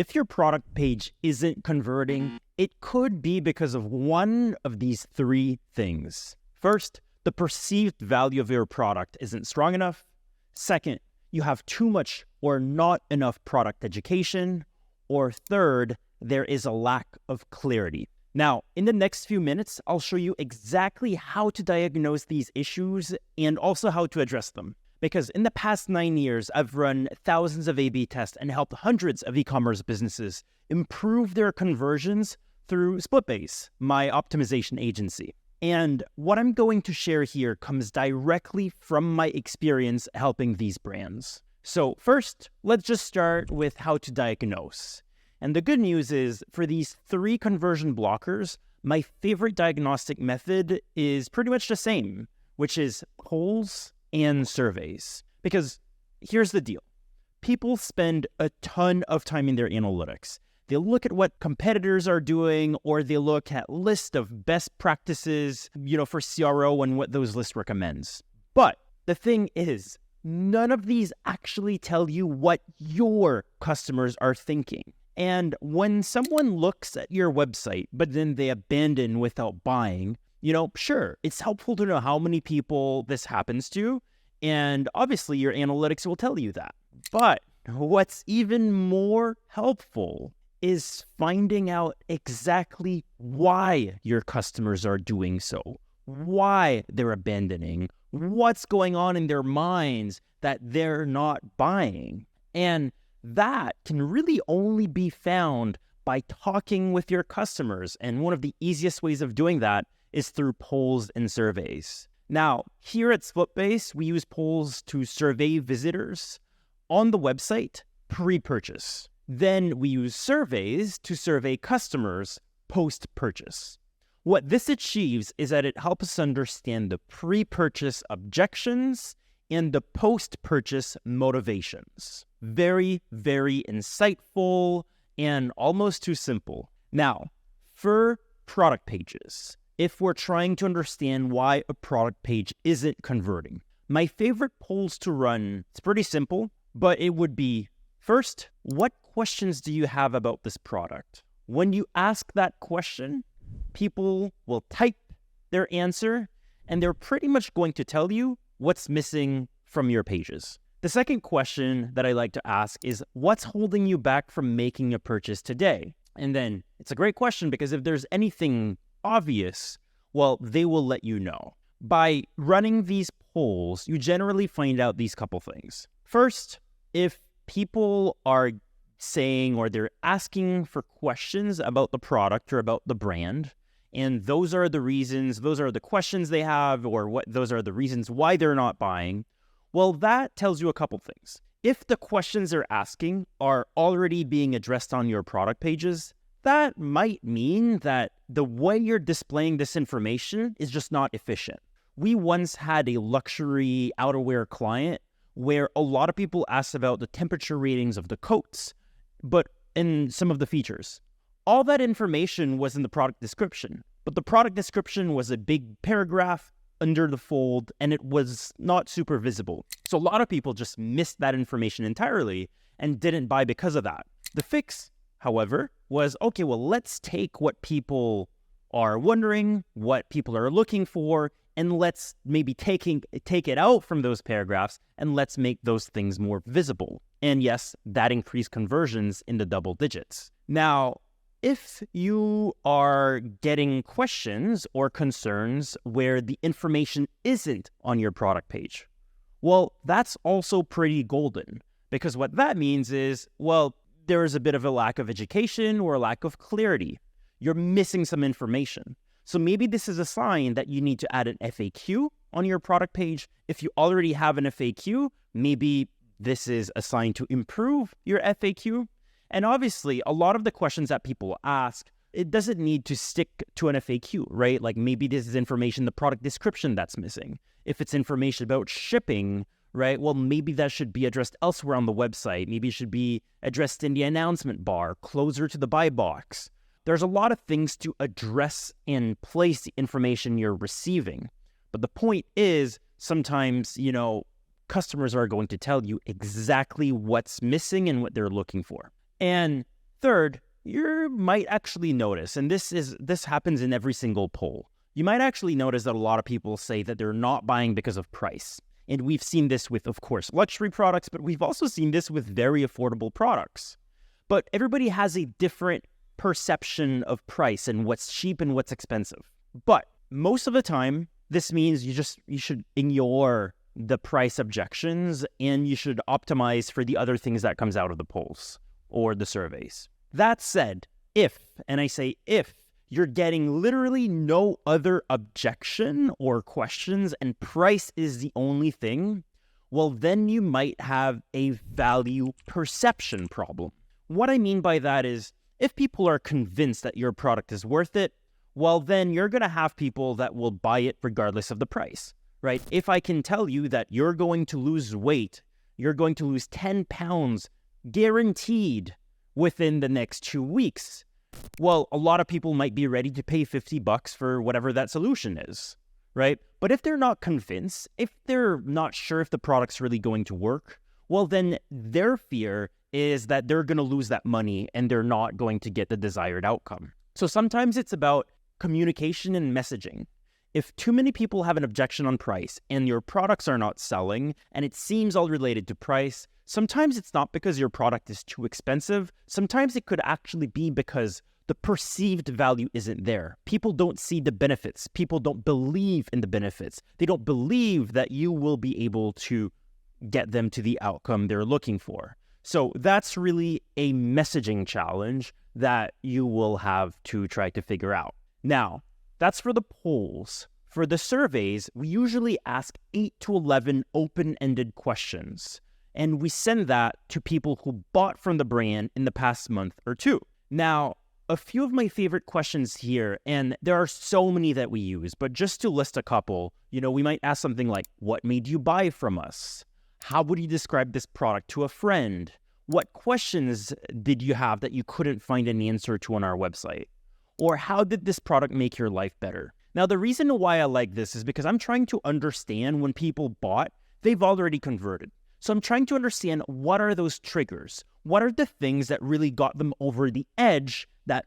If your product page isn't converting, it could be because of one of these three things. First, the perceived value of your product isn't strong enough. Second, you have too much or not enough product education. Or third, there is a lack of clarity. Now, in the next few minutes, I'll show you exactly how to diagnose these issues and also how to address them. Because in the past 9 years, I've run thousands of A/B tests and helped hundreds of e-commerce businesses improve their conversions through SplitBase, my optimization agency. And what I'm going to share here comes directly from my experience helping these brands. So first, let's just start with how to diagnose. And the good news is, for these 3 conversion blockers, my favorite diagnostic method is pretty much the same, which is polls and surveys. Because here's the deal. People spend a ton of time in their analytics. They look at what competitors are doing, or they look at lists of best practices, for CRO and what those lists recommends. But the thing is, none of these actually tell you what your customers are thinking. And when someone looks at your website, but then they abandon without buying, sure, it's helpful to know how many people this happens to. And obviously your analytics will tell you that. But what's even more helpful is finding out exactly why your customers are doing so, why they're abandoning, what's going on in their minds that they're not buying. And that can really only be found by talking with your customers. And one of the easiest ways of doing that is through polls and surveys. Now, here at SplitBase, we use polls to survey visitors on the website pre-purchase. Then we use surveys to survey customers post-purchase. What this achieves is that it helps us understand the pre-purchase objections and the post-purchase motivations. Very, very insightful and almost too simple. Now, for product pages, if we're trying to understand why a product page isn't converting, my favorite polls to run, it's pretty simple, but it would be, first, what questions do you have about this product? When you ask that question, people will type their answer, and they're pretty much going to tell you what's missing from your pages. The second question that I like to ask is, what's holding you back from making a purchase today? And then it's a great question because if there's anything obvious, well, they will let you know. By running these polls, you generally find out these couple things. First, if people are saying or they're asking for questions about the product or about the brand, and those are the reasons, those are the questions they have, or those are the reasons why they're not buying, well, that tells you a couple things. If the questions they're asking are already being addressed on your product pages, that might mean that the way you're displaying this information is just not efficient. We once had a luxury outerwear client where a lot of people asked about the temperature ratings of the coats, but in some of the features. All that information was in the product description, but the product description was a big paragraph under the fold, and it was not super visible. So a lot of people just missed that information entirely and didn't buy because of that. The fix, however, was, okay, well, let's take what people are wondering, what people are looking for, and let's maybe take it out from those paragraphs, and let's make those things more visible. And yes, that increased conversions in the double digits. Now, if you are getting questions or concerns where the information isn't on your product page, well, that's also pretty golden, because what that means is, well, there is a bit of a lack of education or a lack of clarity. You're missing some information. So maybe this is a sign that you need to add an FAQ on your product page. If you already have an FAQ, maybe this is a sign to improve your FAQ. And obviously, a lot of the questions that people ask, it doesn't need to stick to an FAQ, right? Like maybe this is information, the product description that's missing. If it's information about shipping, right? Well, maybe that should be addressed elsewhere on the website. Maybe it should be addressed in the announcement bar, closer to the buy box. There's a lot of things to address and place the information you're receiving. But the point is, sometimes, customers are going to tell you exactly what's missing and what they're looking for. And Third, you might actually notice, and this happens in every single poll, you might actually notice that a lot of people say that they're not buying because of price. And we've seen this with, of course, luxury products, but we've also seen this with very affordable products. But everybody has a different perception of price and what's cheap and what's expensive. But most of the time, this means you should ignore the price objections and you should optimize for the other things that comes out of the polls or the surveys. That said, if, and I say if, you're getting literally no other objection or questions and price is the only thing, well, then you might have a value perception problem. What I mean by that is, if people are convinced that your product is worth it, well, then you're going to have people that will buy it regardless of the price, right? If I can tell you that you're going to lose weight, you're going to lose 10 pounds guaranteed within the next 2 weeks, well, a lot of people might be ready to pay $50 for whatever that solution is, right? But if they're not convinced, if they're not sure if the product's really going to work, well, then their fear is that they're going to lose that money and they're not going to get the desired outcome. So sometimes it's about communication and messaging. If too many people have an objection on price and your products are not selling and it seems all related to price, sometimes it's not because your product is too expensive. Sometimes it could actually be because the perceived value isn't there. People don't see the benefits. People don't believe in the benefits. They don't believe that you will be able to get them to the outcome they're looking for. So that's really a messaging challenge that you will have to try to figure out. Now, that's for the polls. For the surveys, we usually ask 8 to 11 open-ended questions, and we send that to people who bought from the brand in the past month or two. Now, a few of my favorite questions here, and there are so many that we use, but just to list a couple, we might ask something like, what made you buy from us? How would you describe this product to a friend? What questions did you have that you couldn't find an answer to on our website? Or how did this product make your life better? Now, the reason why I like this is because I'm trying to understand when people bought, they've already converted. So I'm trying to understand what are those triggers? What are the things that really got them over the edge that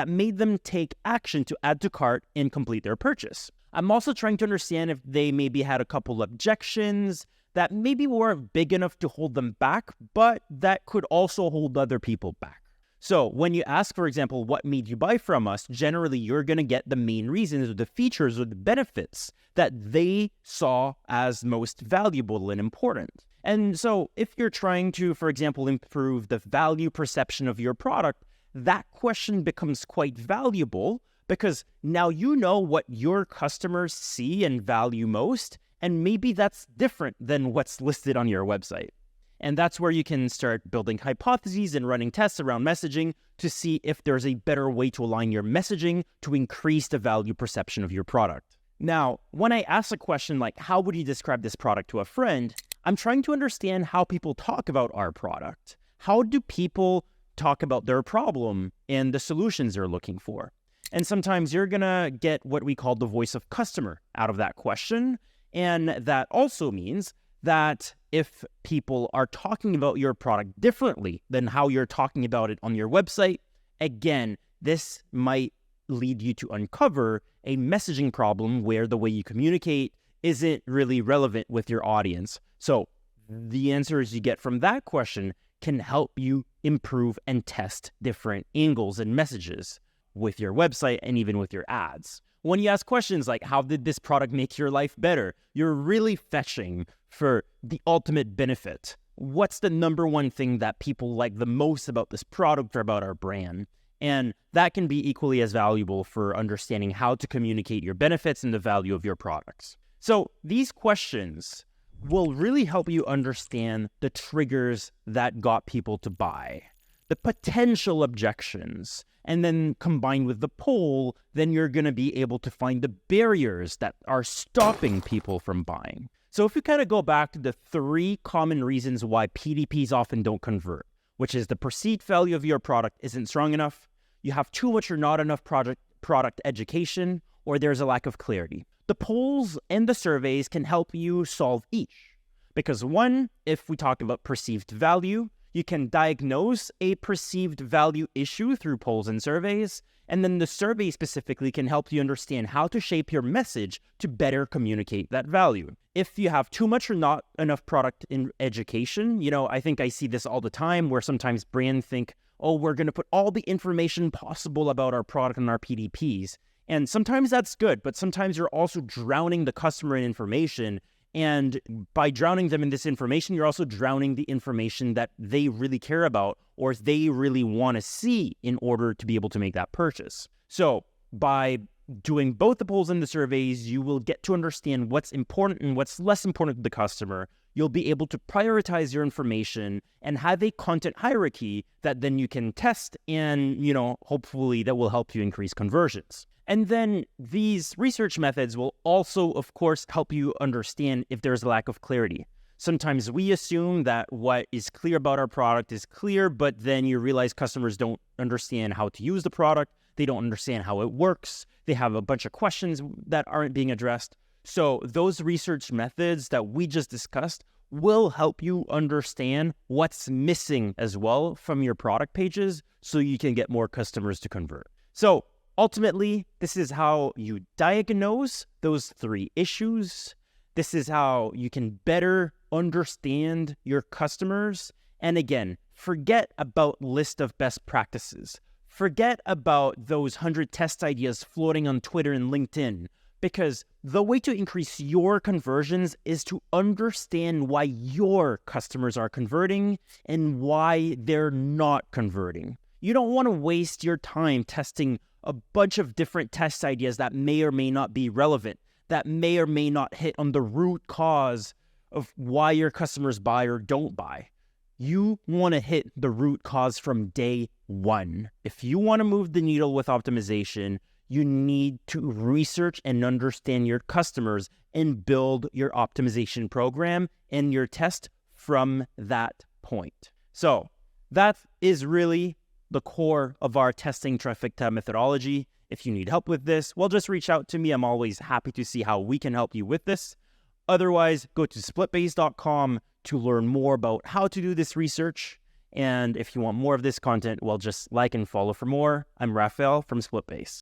made them take action to add to cart and complete their purchase? I'm also trying to understand if they maybe had a couple objections that maybe weren't big enough to hold them back, but that could also hold other people back. So when you ask, for example, what made you buy from us, generally you're going to get the main reasons or the features or the benefits that they saw as most valuable and important. And so if you're trying to, for example, improve the value perception of your product, that question becomes quite valuable because now you know what your customers see and value most, and maybe that's different than what's listed on your website. And that's where you can start building hypotheses and running tests around messaging to see if there's a better way to align your messaging to increase the value perception of your product. Now, when I ask a question like, how would you describe this product to a friend? I'm trying to understand how people talk about our product. How do people talk about their problem and the solutions they're looking for? And sometimes you're going to get what we call the voice of customer out of that question. And that also means that if people are talking about your product differently than how you're talking about it on your website, again, this might lead you to uncover a messaging problem where the way you communicate isn't really relevant with your audience. So the answers you get from that question can help you improve and test different angles and messages with your website and even with your ads. When you ask questions like, how did this product make your life better? You're really fetching for the ultimate benefit. What's the number one thing that people like the most about this product or about our brand? And that can be equally as valuable for understanding how to communicate your benefits and the value of your products. So these questions will really help you understand the triggers that got people to buy, the potential objections, and then combined with the poll, then you're going to be able to find the barriers that are stopping people from buying. So if you kind of go back to the 3 common reasons why PDPs often don't convert, which is the perceived value of your product isn't strong enough, you have too much or not enough product education, or there's a lack of clarity. The polls and the surveys can help you solve each. Because one, if we talk about perceived value, You can diagnose a perceived value issue through polls and surveys, and then the survey specifically can help you understand how to shape your message to better communicate that value. If you have too much or not enough product in education, I think I see this all the time where sometimes brands think, oh, we're going to put all the information possible about our product and our PDPs. And sometimes that's good, but sometimes you're also drowning the customer in information. And by drowning them in this information, you're also drowning the information that they really care about or they really want to see in order to be able to make that purchase. So by doing both the polls and the surveys, you will get to understand what's important and what's less important to the customer. You'll be able to prioritize your information and have a content hierarchy that then you can test and, hopefully that will help you increase conversions. And then these research methods will also, of course, help you understand if there's a lack of clarity. Sometimes we assume that what is clear about our product is clear, but then you realize customers don't understand how to use the product. They don't understand how it works. They have a bunch of questions that aren't being addressed. So those research methods that we just discussed will help you understand what's missing as well from your product pages so you can get more customers to convert. So ultimately, this is how you diagnose those 3 issues. This is how you can better understand your customers. And again, forget about list of best practices. Forget about those 100 test ideas floating on Twitter and LinkedIn, because the way to increase your conversions is to understand why your customers are converting and why they're not converting. You don't want to waste your time testing a bunch of different test ideas that may or may not be relevant, that may or may not hit on the root cause of why your customers buy or don't buy. You want to hit the root cause from day one. If you want to move the needle with optimization, you need to research and understand your customers and build your optimization program and your test from that point. So that is really the core of our testing trifecta methodology. If you need help with this, well, just reach out to me. I'm always happy to see how we can help you with this. Otherwise, go to splitbase.com to learn more about how to do this research. And if you want more of this content, well, just like and follow for more. I'm Raphael from SplitBase.